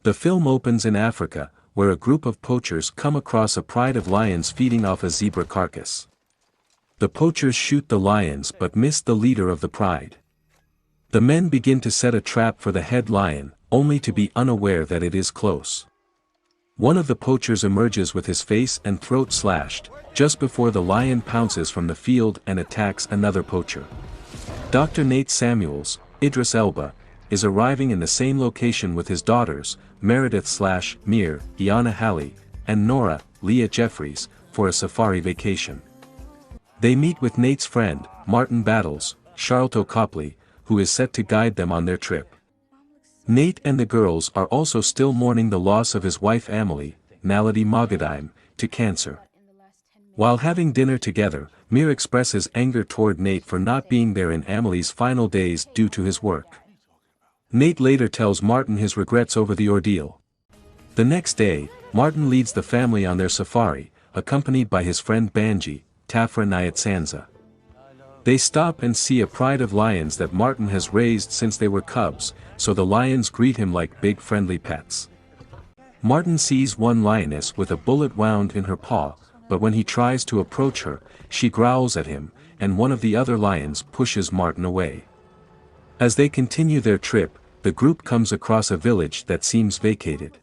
The film opens in Africa, where a group of poachers come across a pride of lions feeding off a zebra carcass. The poachers shoot the lions but miss the leader of the pride. The men begin to set a trap for the head lion, only to be unaware that it is close. One of the poachers emerges with his face and throat slashed, just before the lion pounces from the field and attacks another poacher. Dr. Nate Samuels, Idris Elba, is arriving in the same location with his daughters, Meredith/Mir, Iana Halley, and Nora, Leah Jeffries, for a safari vacation. They meet with Nate's friend, Martin Battles, Charlton Copley, who is set to guide them on their trip. Nate and the girls are also still mourning the loss of his wife Amelie, Naledi Mogadime, to cancer. While having dinner together, Mir expresses anger toward Nate for not being there in Amelie's final days due to his work. Nate later tells Martin his regrets over the ordeal. The next day, Martin leads the family on their safari, accompanied by his friend Banji, Tafra Nyatsanza. They stop and see a pride of lions that Martin has raised since they were cubs, so the lions greet him like big friendly pets. Martin sees one lioness with a bullet wound in her paw, but when he tries to approach her, she growls at him, and one of the other lions pushes Martin away. As they continue their trip, the group comes across a village that seems vacated.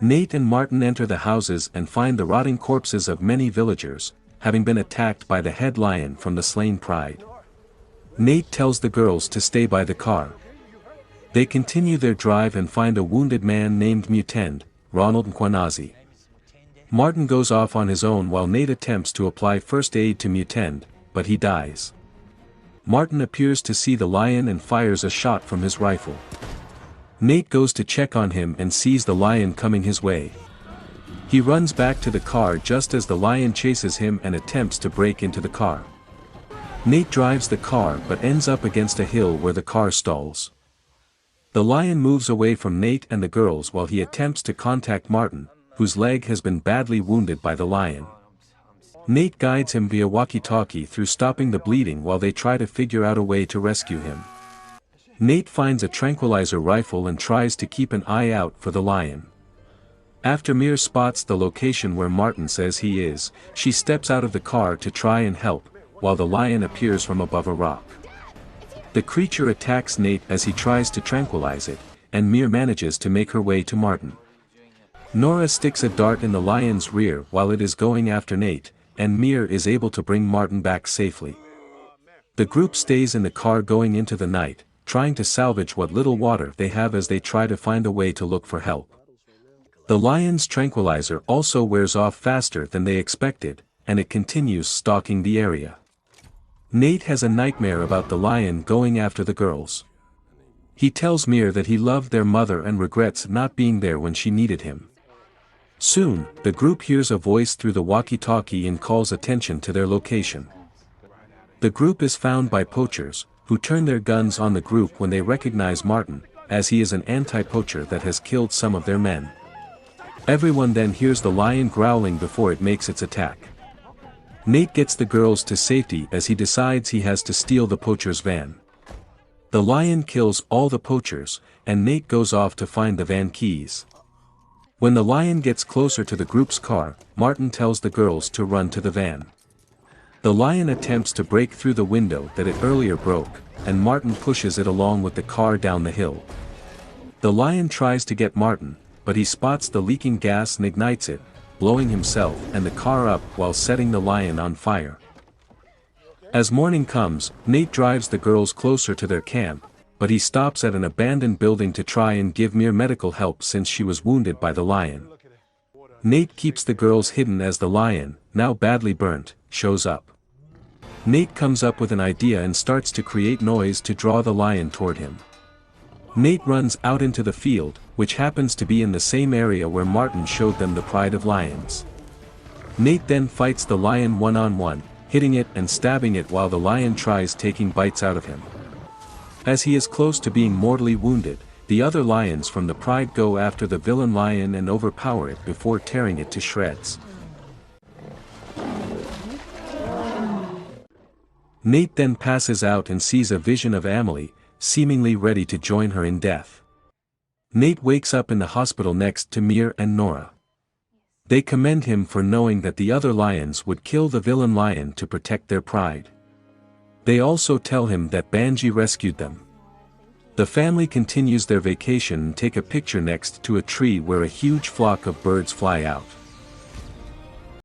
Nate and Martin enter the houses and find the rotting corpses of many villagers, having been attacked by the head lion from the slain pride. Nate tells the girls to stay by the car. They continue their drive and find a wounded man named Mutend, Ronald Nkwanazi. Martin goes off on his own while Nate attempts to apply first aid to Mutend, but he dies. Martin appears to see the lion and fires a shot from his rifle. Nate goes to check on him and sees the lion coming his way. He runs back to the car just as the lion chases him and attempts to break into the car. Nate drives the car but ends up against a hill where the car stalls. The lion moves away from Nate and the girls while he attempts to contact Martin, whose leg has been badly wounded by the lion. Nate guides him via walkie-talkie through stopping the bleeding while they try to figure out a way to rescue him. Nate finds a tranquilizer rifle and tries to keep an eye out for the lion. After Mir spots the location where Martin says he is, she steps out of the car to try and help, while the lion appears from above a rock. The creature attacks Nate as he tries to tranquilize it, and Mir manages to make her way to Martin. Nora sticks a dart in the lion's rear while it is going after Nate, and Mir is able to bring Martin back safely. The group stays in the car going into the night, trying to salvage what little water they have as they try to find a way to look for help. The lion's tranquilizer also wears off faster than they expected, and it continues stalking the area. Nate has a nightmare about the lion going after the girls. He tells Mir that he loved their mother and regrets not being there when she needed him. Soon, the group hears a voice through the walkie-talkie and calls attention to their location. The group is found by poachers, who turn their guns on the group when they recognize Martin, as he is an anti-poacher that has killed some of their men. Everyone then hears the lion growling before it makes its attack. Nate gets the girls to safety as he decides he has to steal the poacher's van. The lion kills all the poachers, and Nate goes off to find the van keys. When the lion gets closer to the group's car, Martin tells the girls to run to the van. The lion attempts to break through the window that it earlier broke, and Martin pushes it along with the car down the hill. The lion tries to get Martin, but he spots the leaking gas and ignites it, blowing himself and the car up while setting the lion on fire. As morning comes, Nate drives the girls closer to their camp, but he stops at an abandoned building to try and give Mir medical help since she was wounded by the lion. Nate keeps the girls hidden as the lion, now badly burnt, shows up. Nate comes up with an idea and starts to create noise to draw the lion toward him. Nate runs out into the field, which happens to be in the same area where Martin showed them the pride of lions. Nate then fights the lion one-on-one, hitting it and stabbing it while the lion tries taking bites out of him. As he is close to being mortally wounded, the other lions from the pride go after the villain lion and overpower it before tearing it to shreds. Nate then passes out and sees a vision of Amelie, seemingly ready to join her in death. Nate wakes up in the hospital next to Mir and Nora. They commend him for knowing that the other lions would kill the villain lion to protect their pride. They also tell him that Banji rescued them. The family continues their vacation and take a picture next to a tree where a huge flock of birds fly out.